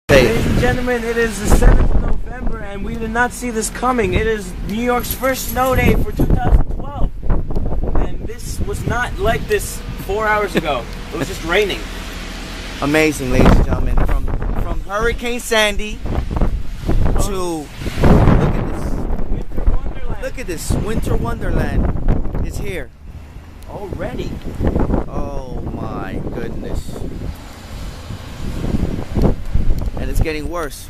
Ladies and gentlemen, it is the 7th of November and we did not see this coming. It is New York's first snow day for 2012. And this was not like this 4 hours ago. It was just raining. Amazing, ladies and gentlemen. From Hurricane Sandy to look at this winter wonderland is here already. Oh my goodness. And it's getting worse.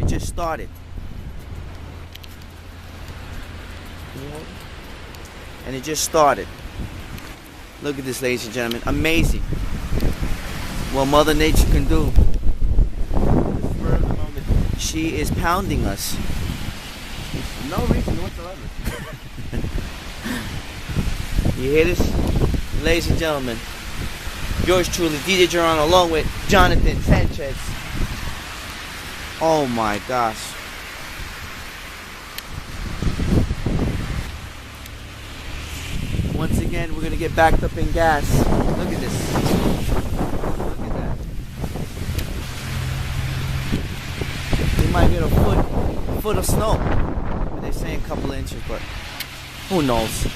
It just started. And it just started. Look at this, ladies and gentlemen. Amazing. What Mother Nature can do. She is pounding us. No reason whatsoever. You hear this? Ladies and gentlemen, yours truly, DJ Geron, along with Jonathan Sanchez. Oh my gosh. Once again, we're going to get backed up in gas. Look at this. Look at that. We might get a foot of snow. They're saying a couple of inches, but who knows?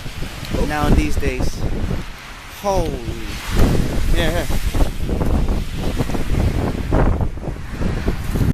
Now in these days. Holy. Yeah.